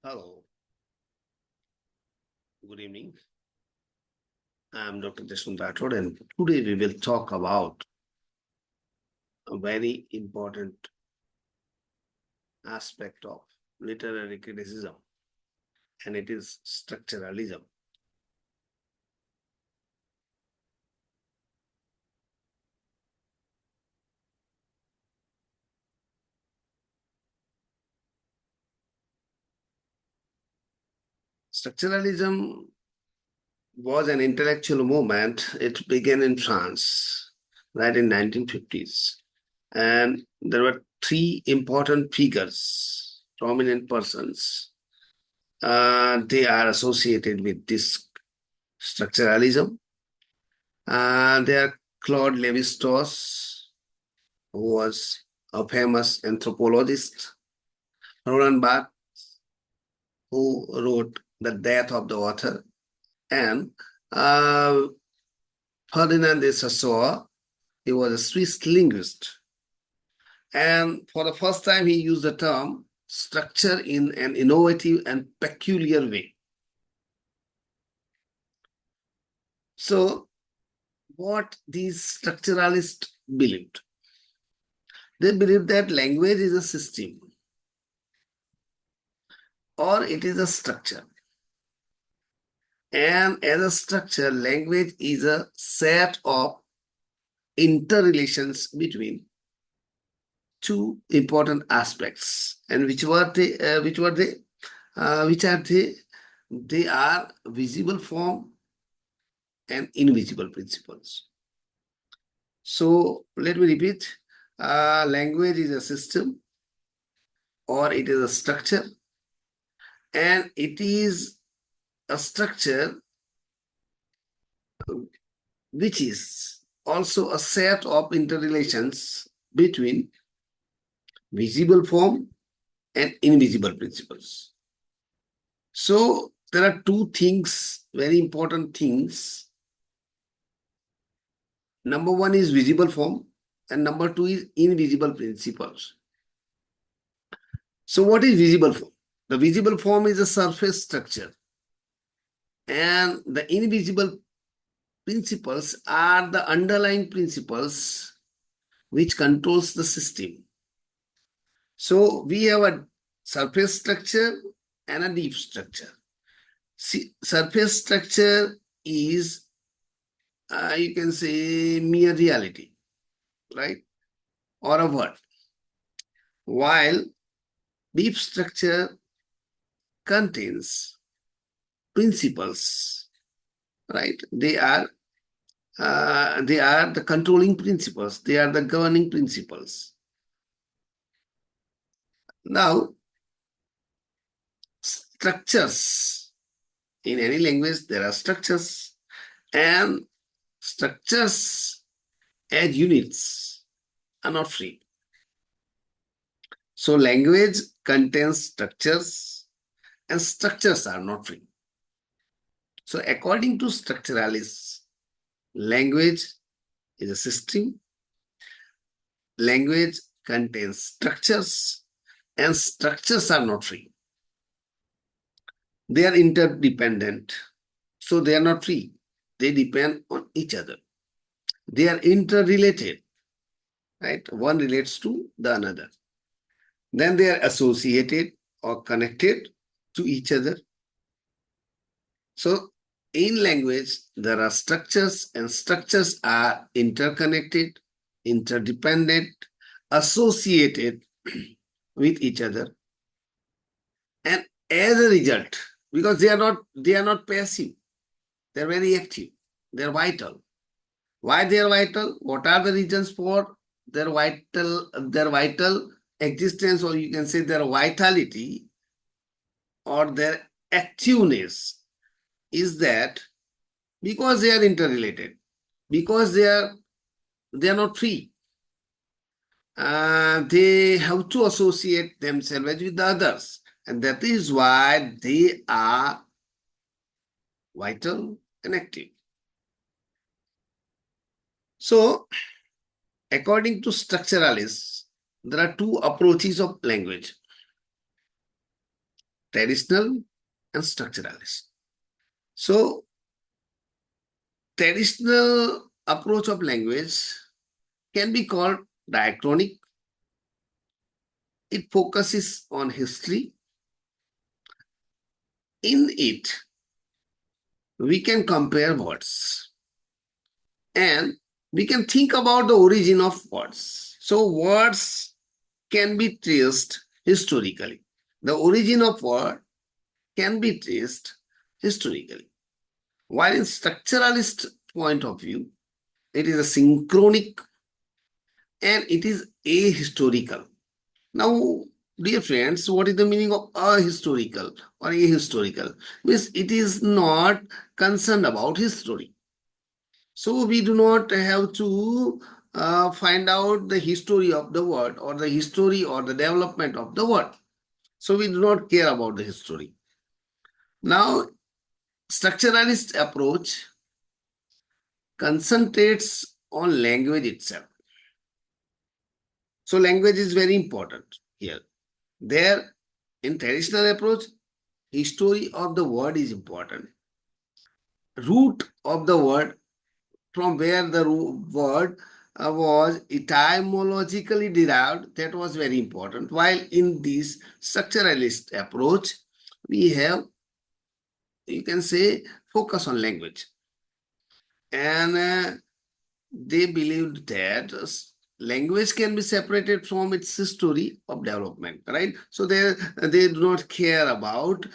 Hello, good evening. I'm Dr. Jasmine Rathod, and today we will talk about a very important aspect of literary criticism, and it is structuralism. Structuralism was an intellectual movement. It began in France, right in 1950s. And there were three important figures, prominent persons. They are associated with this structuralism. They are Claude Lévi-Strauss, who was a famous anthropologist, Roland Barthes, who wrote The Death of the Author, and uh, Ferdinand de Saussure. He was a Swiss linguist. And for the first time, he used the term structure in an innovative and peculiar way. So, what these structuralists believed? They believed that language is a system or it is a structure. And as a structure, language is a set of interrelations between two important aspects. And which were they? Which are they? They are visible form and invisible principles. So let me repeat. Language is a system or it is a structure, and it is a structure which is also a set of interrelations between visible form and invisible principles. So there are two things, very important things. Number one is visible form, and number two is invisible principles. So what is visible form? The visible form is a surface structure, and the invisible principles are the underlying principles which controls the system. So we have a surface structure and a deep structure. See, surface structure is, you can say, mere reality, right? Or a word. While deep structure contains principles, right? They are the controlling principles. They are the governing principles. Now, structures. In any language, there are structures, and structures as units are not free. So language contains structures, and structures are not free. So according to structuralists, language is a system. Language contains structures, and structures are not free. They are interdependent. So they are not free. They depend on each other. They are interrelated, right? One relates to the another. Then they are associated or connected to each other. So in language, there are structures, and structures are interconnected, interdependent, associated with each other. And as a result, because they are not passive, they're very active, they're vital. Why they are vital? What are the reasons for their vital existence, or you can say their vitality or their activeness? Is that because they are interrelated, because they are not free. They have to associate themselves with the others, and that is why they are vital and active. So, according to structuralists, there are two approaches of language. traditional and structuralist. So, traditional approach of language can be called diachronic. It focuses on history. In it, we can compare words and we can think about the origin of words. So, words can be traced historically. The origin of word can be traced historically. While in structuralist point of view, it is a synchronic and it is ahistorical. Now, dear friends, what is the meaning of ahistorical or ahistorical? Means it is not concerned about history. So we do not have to find out the history of the word or the history or the development of the word. So we do not care about the history. Now, structuralist approach concentrates on language itself. So language is very important here. There, in traditional approach, history of the word is important. Root of the word, from where the word was etymologically derived, that was very important. While in this structuralist approach, we have, you can say, focus on language. And they believed that language can be separated from its history of development, right? So they do not care about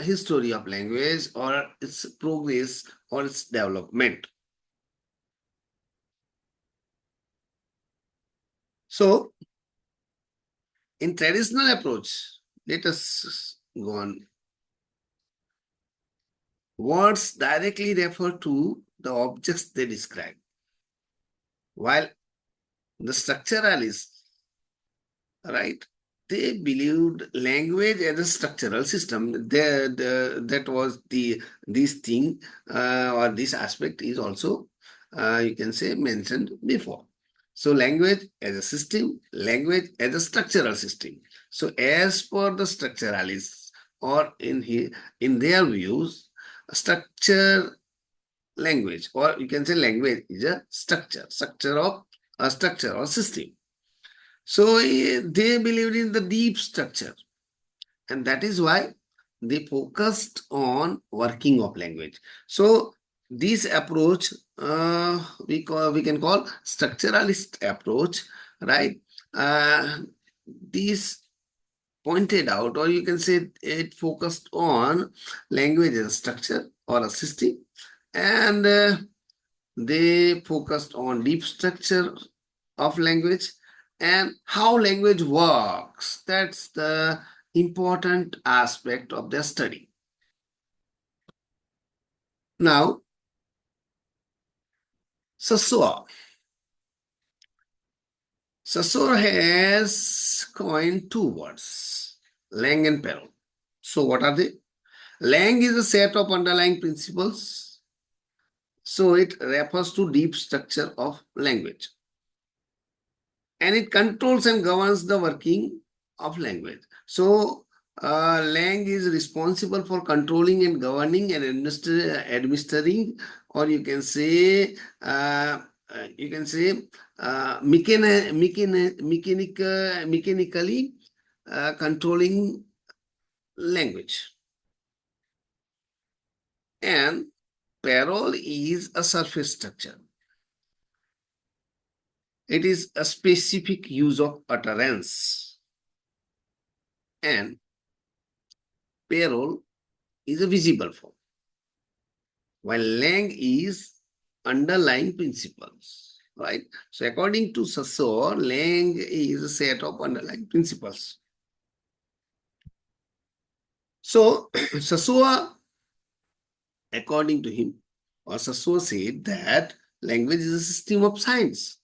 history of language or its progress or its development. So in traditional approach, let us go on. Words directly refer to the objects they describe, while the structuralists, right, they believed language as a structural system. That was this thing or this aspect is also you can say mentioned before. So language as a system, language as a structural system. So as per the structuralists or in their views, structure language or you can say language is a structure of a structure or system. So they believed in the deep structure, and that is why they focused on working of language. So this approach we can call structuralist approach, right? This pointed out, or you can say it focused on language as a structure or a system, and they focused on deep structure of language and how language works. That's the important aspect of their study. Now, Saussure. Saussure has coined two words, lang and parole. So what are they? Lang is a set of underlying principles. So it refers to deep structure of language. And it controls and governs the working of language. So lang is responsible for controlling and governing and administering, or you can say uh, mechanically controlling language. And parole is a surface structure. It is a specific use of utterance. And parole is a visible form, while lang is underlying principles, right? So according to Saussure, lang is a set of underlying principles. So Saussure, according to him, or Saussure said that language is a system of signs.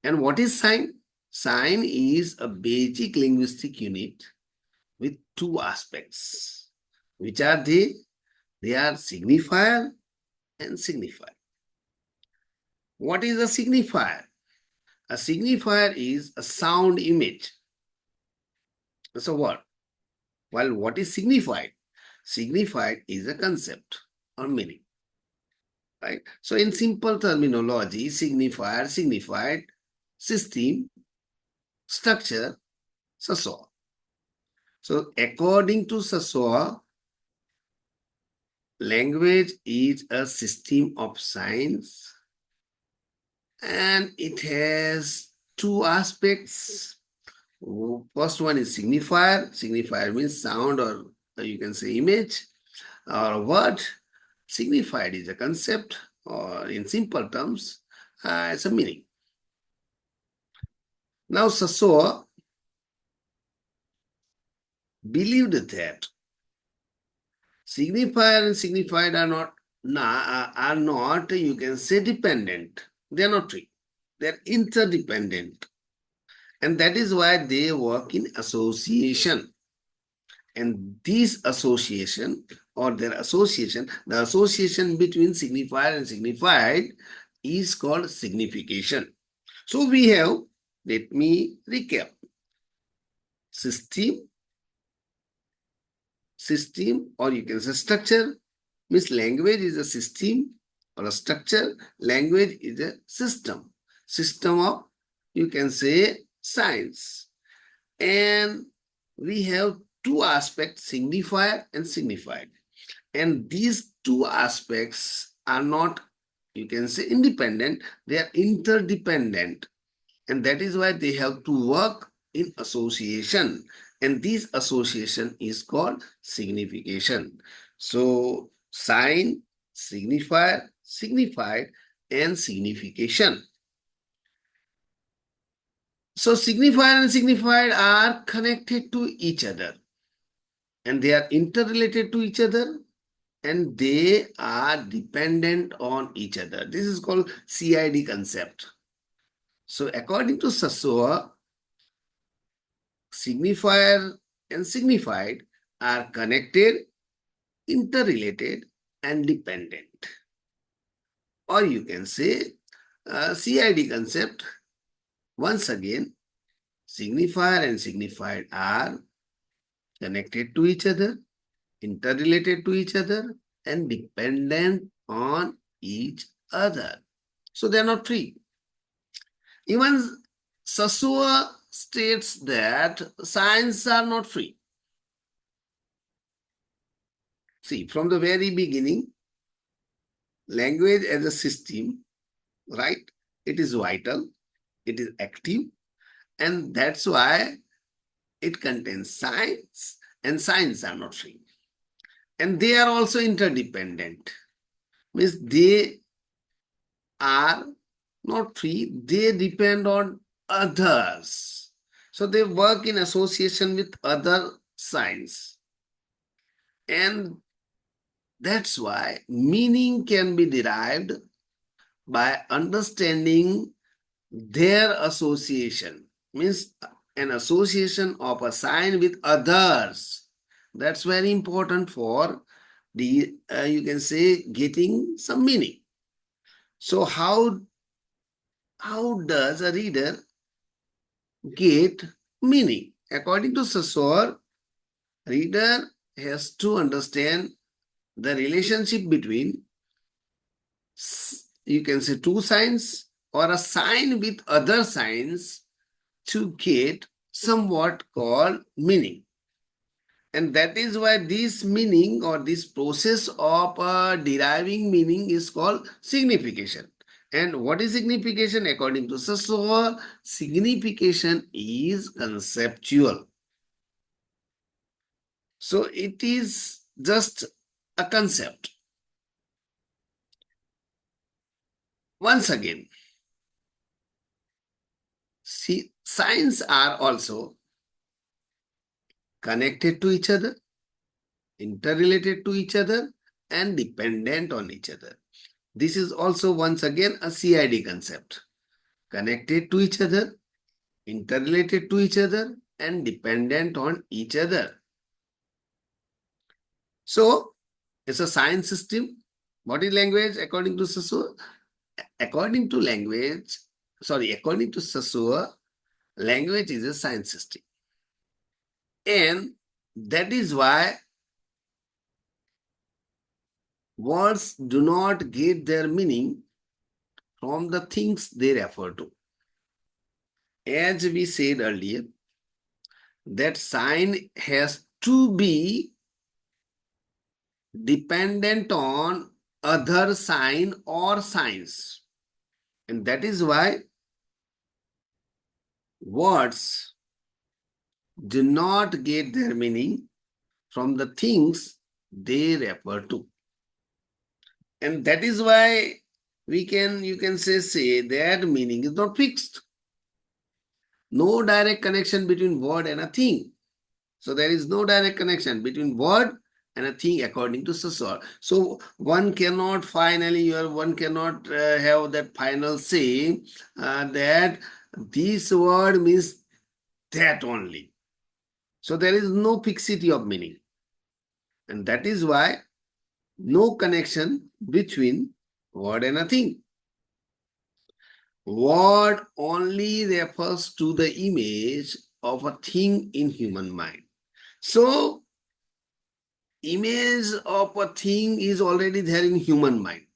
And what is sign? Sign is a basic linguistic unit with two aspects. Which are they? They are signifier and signifier. What is a signifier? A signifier is a sound image. That's a word. While what is signified? Signified is a concept or meaning, right? So in simple terminology, signifier, signified, system, structure, Sassoa. So according to Sassoa, language is a system of signs and it has two aspects. First one is signifier. Signifier means sound or you can say image or word. Signified is a concept or in simple terms, it's a meaning. Now Sassoa believed that signifier and signified are not you can say dependent. They are not true. They are interdependent. And that is why they work in association. And this association or their association, the association between signifier and signified is called signification. So we have, let me recap. System or you can say structure means language is a system or a structure. Language is a system of you can say science. And we have two aspects, signifier and signified. And these two aspects are not, you can say, independent, they are interdependent. And that is why they have to work in association. And this association is called signification. So, sign, signifier, signified, and signification. So, signifier and signified are connected to each other and they are interrelated to each other and they are dependent on each other. This is called CID concept. So according to Sassoa, signifier and signified are connected, interrelated, and dependent. Or you can say CID concept, once again, signifier and signified are connected to each other, interrelated to each other, and dependent on each other. So they are not three. Even Sassoa states that signs are not free. See, from the very beginning, language as a system, right? It is vital, it is active, and that's why it contains signs, and signs are not free. And they are also interdependent, means they are not free, they depend on others. So they work in association with other signs. And that's why meaning can be derived by understanding their association, means an association of a sign with others. That's very important for the, you can say, getting some meaning. So how does a reader get meaning? According to Saussure, reader has to understand the relationship between, you can say, two signs or a sign with other signs to get somewhat called meaning. And that is why this meaning or this process of deriving meaning is called signification. And what is signification? According to Saussure, signification is conceptual. So it is just a concept. Once again, see, signs are also connected to each other, interrelated to each other, and dependent on each other. This is also once again a CID concept. Connected to each other, interrelated to each other, and dependent on each other. So, it's a science system. What is language according to Saussure? According to Saussure, language is a science system. And That is why words do not get their meaning from the things they refer to. As we said earlier, that sign has to be dependent on other sign or signs. And that is why words do not get their meaning from the things they refer to. And that is why you can say that meaning is not fixed. No direct connection between word and a thing. So there is no direct connection between word and a thing according to Saussure. So one cannot have that final say that this word means that only. So there is no fixity of meaning. And that is why no connection between word and a thing. Word only refers to the image of a thing in human mind. So image of a thing is already there in human mind.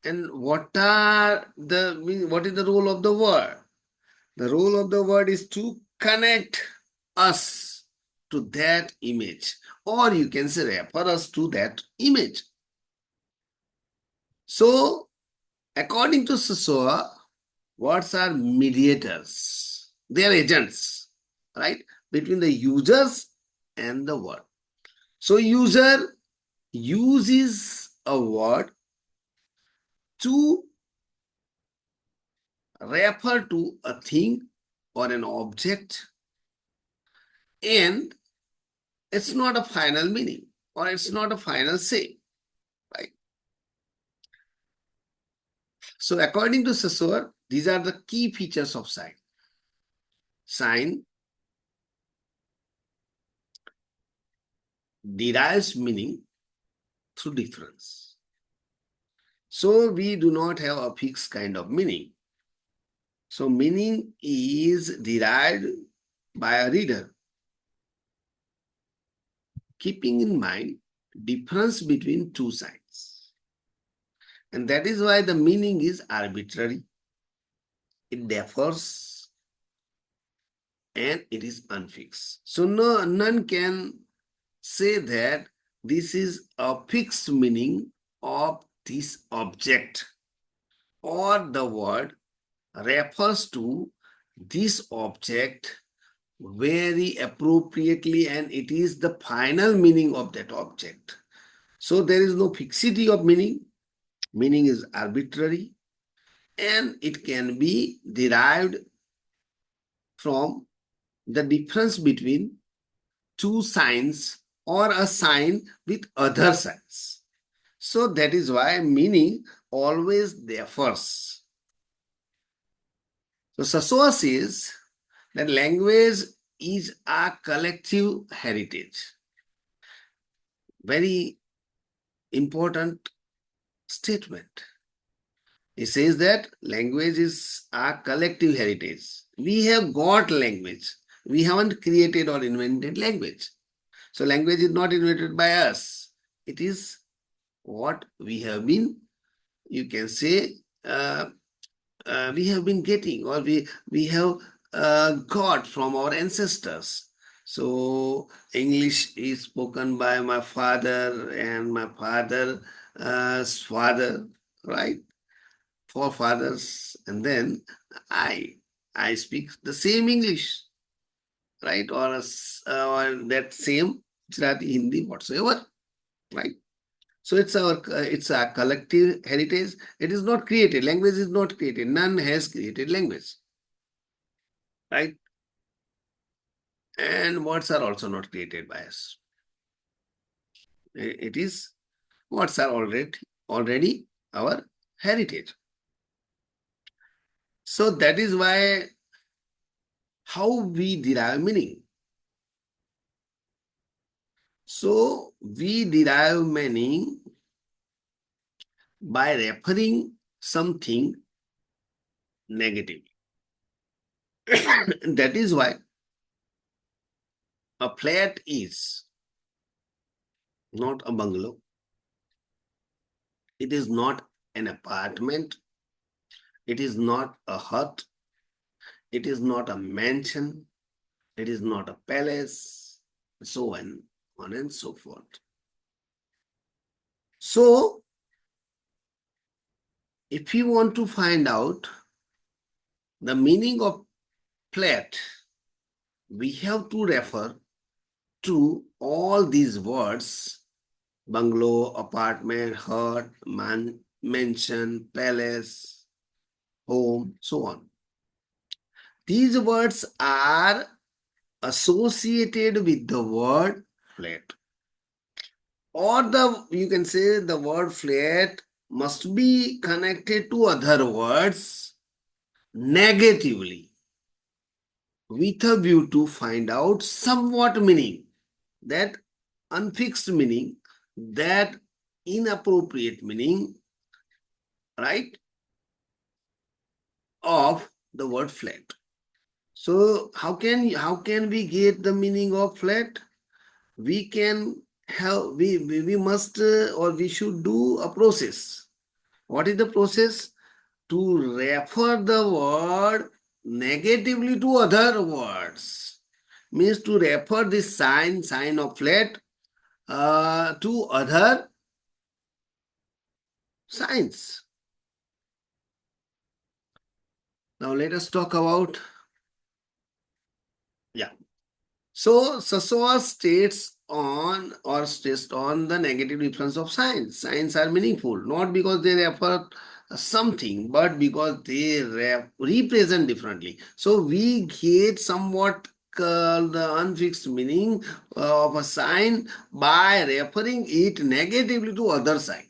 And what is the role of the word? The role of the word is to connect us to that image, or you can say refer us to that image. So, according to Saussure, words are mediators. They are agents, right, between the users and the word. So, user uses a word to refer to a thing or an object, and it's not a final meaning or it's not a final say, right? So according to Saussure, these are the key features of sign. Sign derives meaning through difference. So we do not have a fixed kind of meaning. So meaning is derived by a reader, keeping in mind difference between two signs. And that is why the meaning is arbitrary. It differs and it is unfixed. So none can say that this is a fixed meaning of this object, or the word refers to this object very appropriately and it is the final meaning of that object. So there is no fixity of meaning. Meaning is arbitrary and it can be derived from the difference between two signs or a sign with other signs. So that is why meaning always differs. So Saussure says that language is a collective heritage. Very important statement. He says that language is a collective heritage. We have got language. We haven't created or invented language. So language is not invented by us. It is what we have been, you can say, we have been getting, or we have got from our ancestors. So English is spoken by my father and my father's father, right? Forefathers, and then I speak the same English, right? Or that same Gujarati, Hindi, whatsoever, right? So it's a collective heritage. It is not created. Language is not created. None has created language, right? And words are also not created by us. It is words are already our heritage. So that is why how we derive meaning. So we derive meaning by referring something negatively. That is why A flat is not a bungalow. It is not an apartment. It is not a hut. It is not a mansion. It is not a palace. So on and so forth. So, if you want to find out the meaning of flat, we have to refer to all these words: bungalow, apartment, hut, mansion, palace, home, so on. These words are associated with the word flat. Or you can say the word flat must be connected to other words negatively with a view to find out somewhat meaning, that unfixed meaning, that inappropriate meaning, right, of the word flat. So how can we get the meaning of flat? We can have we must or we should do a process. What is the process? To refer the word negatively to other words, means to refer this sign of flat to other signs. Now let us talk about, yeah. So Sassoa stressed on the negative difference of signs. Signs are meaningful not because they refer something, but because they represent differently. So we get somewhat called the unfixed meaning of a sign by referring it negatively to other sign.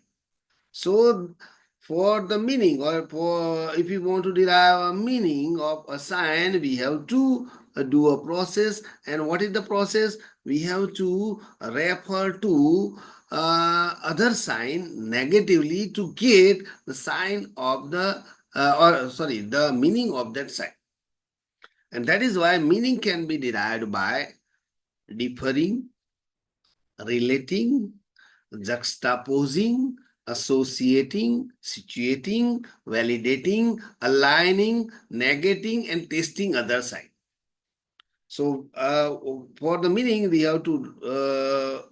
So for the meaning, or for if you want to derive a meaning of a sign, we have to do a process. And what is the process? We have to refer to other sign negatively to get the sign of the the meaning of that sign. And that is why meaning can be derived by differing, relating, juxtaposing, associating, situating, validating, aligning, negating, and testing other side. So for the meaning, we have to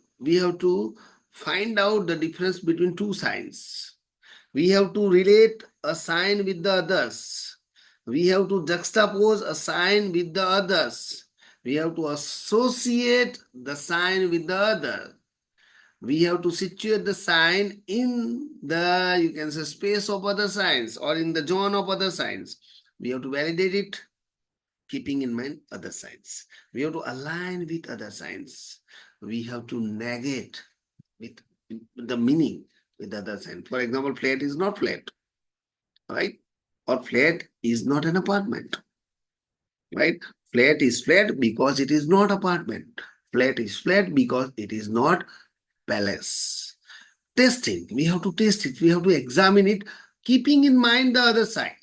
find out the difference between two signs. We have to relate a sign with the others. We have to juxtapose a sign with the others. We have to associate the sign with the other. We have to situate the sign in the, you can say, space of other signs or in the zone of other signs. We have to validate it, keeping in mind other signs. We have to align with other signs. We have to negate with the meaning with other signs. For example, flat is not flat, right? Or flat is not an apartment, right? Flat is flat because it is not apartment. Flat is flat because it is not palace. Testing, we have to test it, we have to examine it, keeping in mind the other side,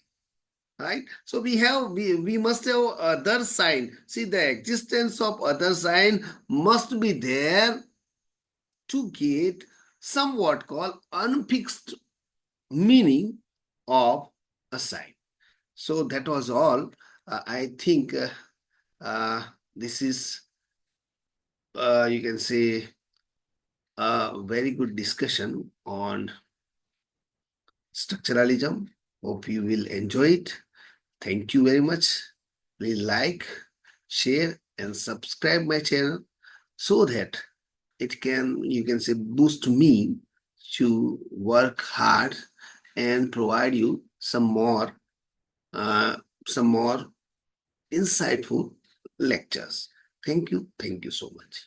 right? So we must have other sign. See, the existence of other sign must be there to get somewhat called unfixed meaning of a sign. So that was all. I think this is you can say a very good discussion on structuralism. Hope you will enjoy it. Thank you very much. Please like, share, and subscribe my channel so that it can, you can say, boost me to work hard and provide you uh, some more insightful lectures. Thank you so much.